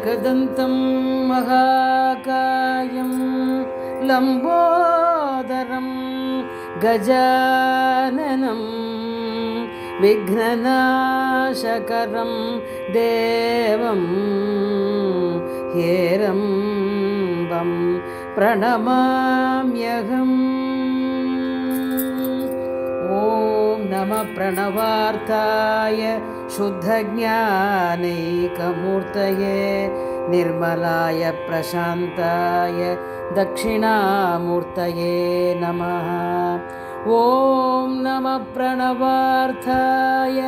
एकदन्तं महाकायं लम्बोदरं गजाननं विघ्ननाशकरं देवं हेरम्बं प्रणमाम्यहम्। ॐ नमः प्रणवार्थाय शुद्धज्ञानैकमूर्तये निर्मलाय प्रशान्ताय दक्षिणामूर्तये नमः। ॐ नमः प्रणवार्थाय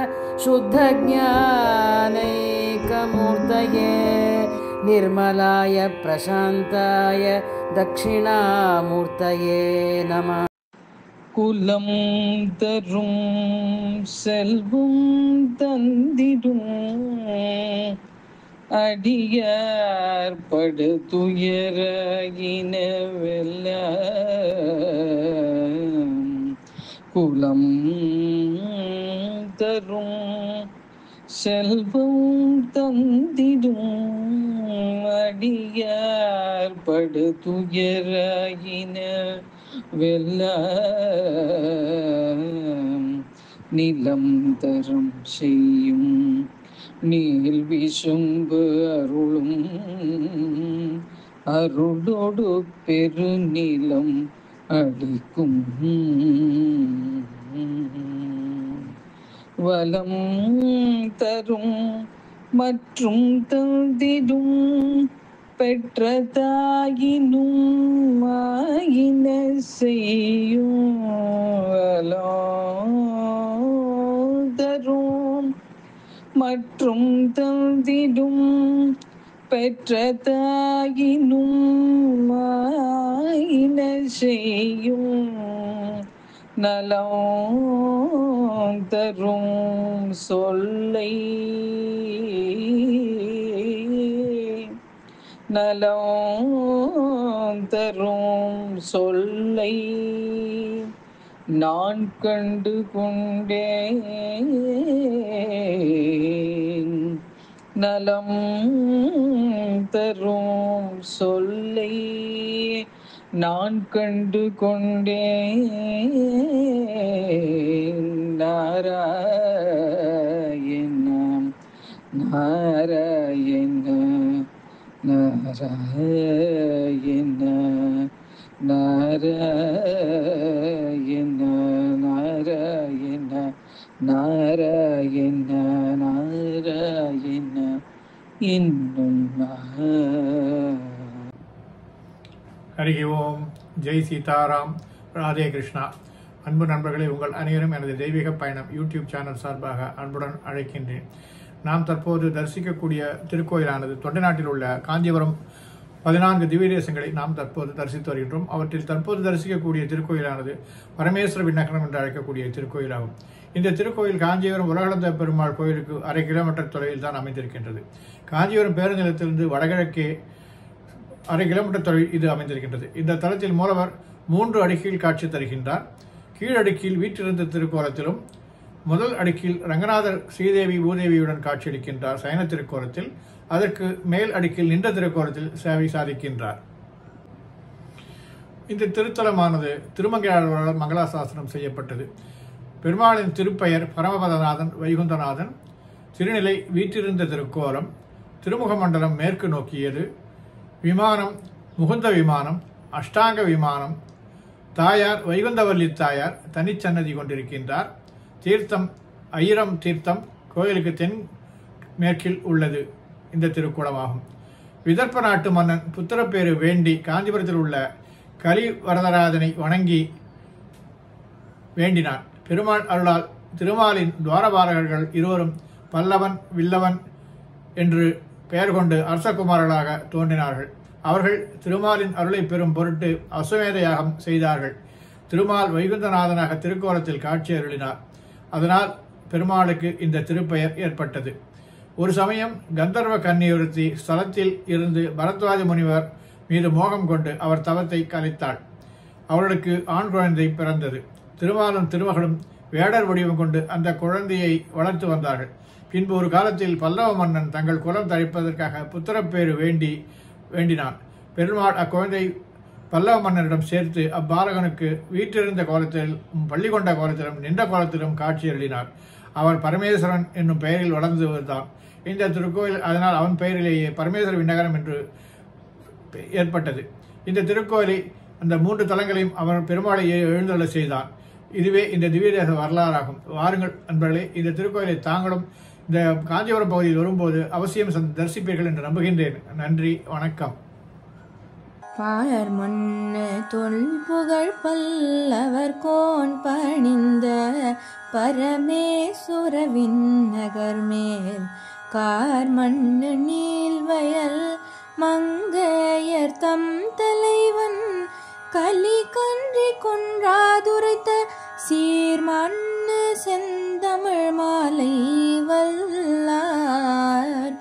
शुद्धज्ञानैकमूर्तये निर्मलाय प्रशान्ताय दक्षिणामूर्तये नमः। குலம் தரும் செல்வம் தந்திடும் அடியார் படு துயர இனவெல்ல குலம் தரும் செல்வம் தந்திடும் அடியார் படு துயர இன வெல்ல நிலம் தரம் செய்யும் நீல் விசும்பு அருளும் அருளோடு பெருநிலம் அளிக்கும் வலம் தரும் மற்றும் தந்திடும் பெற்ற தாயினும் மாயின செய்யும் தரும் மற்றும் தந்திடும் பெற்ற தாயினும் மாயின செய்யும் நலம் தரும் சொல்லை நலம் தரும் சொல்லை நான் கண்டு கொண்டேன் நலம் தரும் சொல்லை நான் கண்டு கொண்டேன் நாராயண நாராயண நாராயண நாராயண நாராயண நாராயண நாராயண இன்னும் ஹரி ஓம். ஜெய் சீதாராம். ராதே கிருஷ்ணா. அன்பு நண்பர்களே, உங்கள் அனைவரும் எனது தெய்வீக பயணம் யூடியூப் சேனல் சார்பாக அன்புடன் அழைக்கின்றேன். நாம் தற்போது தரிசிக்கக்கூடிய திருக்கோயிலானது தொண்டை நாட்டில் உள்ள காஞ்சிபுரம் 14 திவ்ய தேசங்களை நாம் தற்போது தரிசித்து வருகின்றோம். அவற்றில் தற்போது தரிசிக்கக்கூடிய திருக்கோயிலானது பரமேஸ்வர விண்ணகரம் என்று அழைக்கக்கூடிய திருக்கோயிலாகும். இந்த திருக்கோயில் காஞ்சிபுரம் உலகளந்த பெருமாள் கோயிலுக்கு 1/2 கிலோமீட்டர் தொலைவில் தான் அமைந்திருக்கின்றது. காஞ்சிபுரம் பேருந்து நிலையத்திலிருந்து வடகிழக்கே 1/2 கிலோமீட்டர் தொலைவில் இது அமைந்திருக்கின்றது. இந்த தலத்தில் மூலவர் 3 அடுக்கில் காட்சி தருகின்றார். கீழடுக்கில் வீற்றிருந்த திருக்கோலத்திலும் முதல் அடுக்கில் ரங்கநாதர் ஸ்ரீதேவி பூதேவியுடன் காட்சியளிக்கின்றார் சயன திருக்கோலத்தில். அதற்கு மேல் அடுக்கில் நின்ற திருக்கோலத்தில் சேவை சாதிக்கின்றார். இந்த திருத்தலமானது திருமங்கையாளர்களால் மங்களாசாசனம் செய்யப்பட்டது. பெருமாளின் திருப்பெயர் பரமபதநாதன் வைகுந்தநாதன். திருநிலை வீற்றிருந்த திருக்கோலம். திருமுக மண்டலம் மேற்கு நோக்கியது. விமானம் முகுந்த விமானம், அஷ்டாங்க விமானம். தாயார் வைகுந்தவல்லி தாயார் தனிச்சன்னதி கொண்டிருக்கின்றார். தீர்த்தம் ஐரம் தீர்த்தம் கோயிலுக்கு தென் மேற்கில் உள்ளது இந்த திருக்குளமாகும். விதர்ப்ப நாட்டு மன்னன் புத்திரப்பேறு வேண்டி காஞ்சிபுரத்தில் உள்ள கலி வரதராஜனை வணங்கி வேண்டினான். பெருமாள் அருளால் திருமாலின் துவாரபாலகர்கள் இருவரும் பல்லவன் வில்லவன் என்று பெயர் கொண்டு அரசகுமாரர்களாக தோன்றினார்கள். அவர்கள் திருமாலின் அருளை பெறும் பொருட்டு அசுவேத யாகம் செய்தார்கள். திருமால் வைகுந்தநாதனாக திருக்கோலத்தில் காட்சி அருளினார். அதனால் பெருமாளுக்கு இந்த திருப்பெயர் ஏற்பட்டது. ஒரு சமயம் கந்தர்வ கன்னியொருத்தி ஸ்தலத்தில் இருந்து பரத்வாஜ முனிவர் மீது மோகம் கொண்டு அவர் தவத்தை கலைத்தாள். அவளுக்கு ஆண் குழந்தை பிறந்தது. திருமாலும் திருமகளும் வேடர் வடிவம் கொண்டு அந்த குழந்தையை வளர்த்து வந்தார்கள். பின்பு ஒரு காலத்தில் பல்லவ மன்னன் தங்கள் குலம் தழைப்பதற்காக புத்திரப்பேறு வேண்டினான். பெருமாள் அக்குழந்தை பல்லவ மன்னரிடம் சேர்த்து அப்பாலகனுக்கு வீற்றிருந்த கோலத்திலும் பள்ளி கொண்ட கோலத்திலும் நின்ற கோலத்திலும் காட்சி அருளினார். அவர் பரமேஸ்வரன் என்னும் பெயரில் வளர்ந்து வருதான். இந்த திருக்கோயில் அதனால் அவன் பெயரிலேயே பரமேஸ்வர விண்ணகரம் என்று ஏற்பட்டது. இந்த திருக்கோயிலை அந்த 3 தலங்களையும் அவன் பெருமாளை எழுந்தருள செய்தான். இதுவே இந்த திவ்யதேச வரலாறாகும். வாருங்கள் நண்பர்களே, இந்த திருக்கோயிலை தாங்களும் இந்த காஞ்சிபுரம் பகுதியில் வரும்போது அவசியம் தரிசிப்பீர்கள் என்று நம்புகின்றேன். நன்றி, வணக்கம். பாழர் மண்ணு தொல்புகழ் பல்லவர் கோன் பணிந்த பரமேசுரவின் நகர் மேல் கார் மண்ணு நீள்வயல் மங்கையர் தம் தலைவன் கலி கன்றி கொன்றாதுரைத்த சீர்மண்ணு செந்தமிழ் மாலை வல்லார்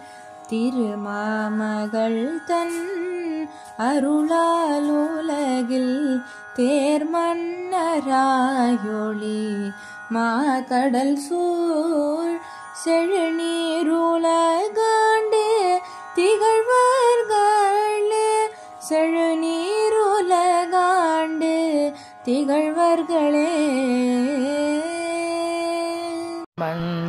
திருமாமகள் தன் அருளால் உலகில் தேர்மன்னராயொளி மாகடல் சூழ் செழுநீருலகாண்டு திகழ்வர்களே செழுநீருலகாண்டு திகழ்வர்களே.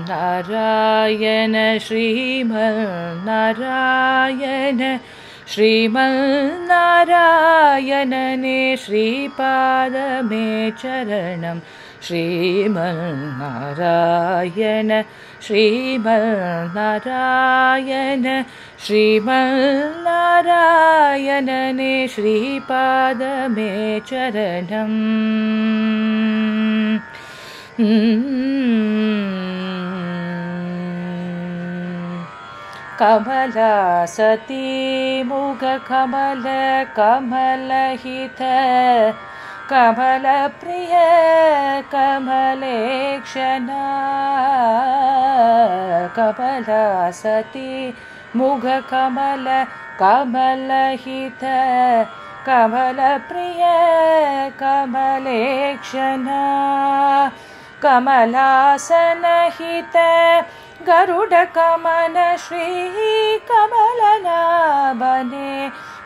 நாராயண ஸ்ரீமன் நாராயண ஸ்ரீமன் நாராயணனே ஸ்ரீபாதமே சரணம். ஸ்ரீமன் நாராயண ஸ்ரீமன் நாராயண ஸ்ரீமன் நாராயணனே ஸ்ரீபாதமே சரணம். கமலா சதி முக கமல கமலஹித கமல பிரிய கமலேக்ஷணா கமலா சதி முக கமல கமலஹித கமல பிரிய கமலேக்ஷணா கமலாசனஹித गरुड कमल श्री कमलनाभने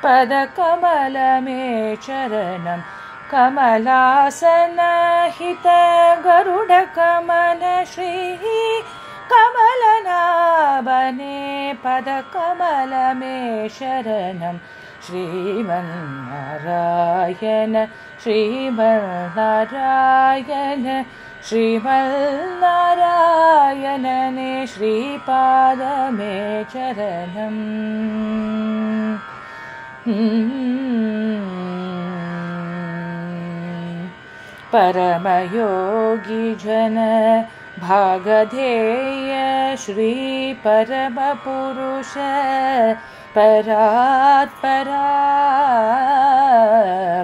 पद कमल में चरणम. कमलासनहित गरुड कमल श्री कमलनाभने पद कमल में शरणम. श्रीमन्नारायण श्रीमन्नारायण श्रीमन्नारायणने श्रीपादमे चरणम्. परमयोगी जन भागधेय श्री परमपुरुष परात्परा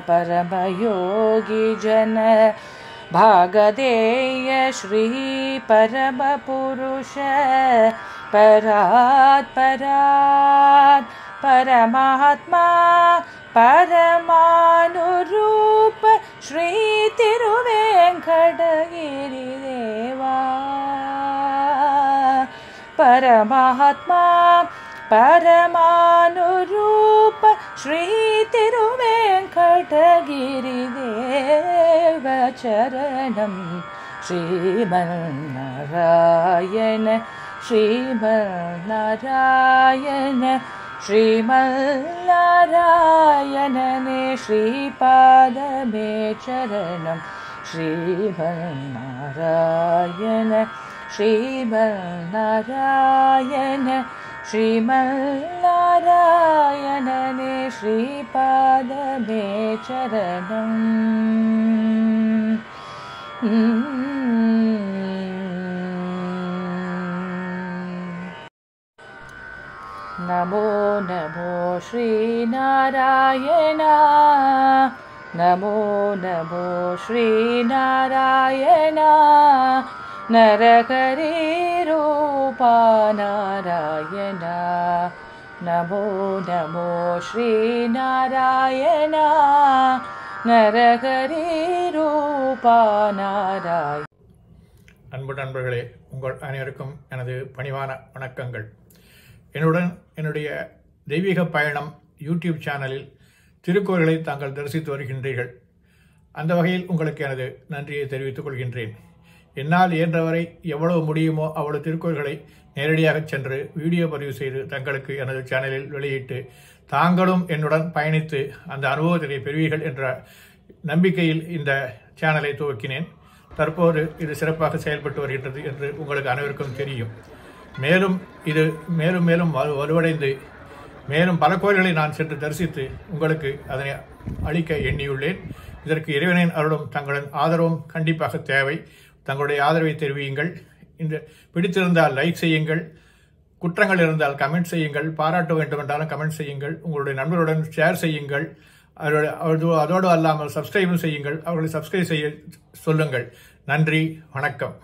परमयोगी जन भागधेय श्री परमपुरुष परात्परात् परमात्मा परमानुरूप श्री तिरुवेंकटगिरि देवा. परमात्मा परमानुरूप श्री तिरुवेंकटगिरि देव चरणम. श्रीमन्नारायण श्रीमन्नारायण श्रीमन्नारायणने श्रीपादमे चरणम. श्रीमन्नारायण श्रीमन्नारायण श्रीमन्नारायणने श्रीपादमे चरणम्. नमो नमो श्रीनारायण नमो नमो श्रीनारायण नरहरि रूपा नारायण नमो नमो श्रीनारायण नरहरि रूपा नारायण. அன்பு நண்பர்களே, உங்கள் அனைவருக்கும் எனது பணிவான வணக்கங்கள். என்னுடைய தெய்வீக பயணம் யூடியூப் சேனலில் திருக்கோயில்களை தாங்கள் தரிசித்து வருகின்றீர்கள். அந்த வகையில் உங்களுக்கு எனது நன்றியை தெரிவித்துக் கொள்கின்றேன். என்னால் இயன்றவரை எவ்வளவு முடியுமோ அவ்வளவு திருக்கோயில்களை நேரடியாக சென்று வீடியோ பதிவு செய்து தங்களுக்கு எனது சேனலில் வெளியிட்டு தாங்களும் என்னுடன் பயணித்து அந்த அனுபவத்தினை பெறுவீர்கள் என்ற நம்பிக்கையில் இந்த சேனலை துவக்கினேன். தற்போது இது சிறப்பாக செயல்பட்டு வருகின்றது என்று உங்களுக்கு அனைவருக்கும் தெரியும். மேலும் இது மேலும் மேலும் வலுவடைந்து மேலும் பல கோயில்களை நான் சென்று தரிசித்து உங்களுக்கு அதனை அளிக்க எண்ணியுள்ளேன். இதற்கு இறைவனின் அருளும் தங்களின் ஆதரவும் கண்டிப்பாக தேவை. தங்களுடைய ஆதரவை தெரிவியுங்கள். இந்த பிடித்திருந்தால் லைக் செய்யுங்கள், குற்றங்கள் இருந்தால் கமெண்ட் செய்யுங்கள், பாராட்ட வேண்டுமென்றாலும் கமெண்ட் செய்யுங்கள், உங்களுடைய நண்பர்களுடன் ஷேர் செய்யுங்கள். அதோடு அல்லாமல் சப்ஸ்கிரைபும் செய்யுங்கள். அவர்களை சப்ஸ்கிரைப் செய்ய சொல்லுங்கள். நன்றி, வணக்கம்.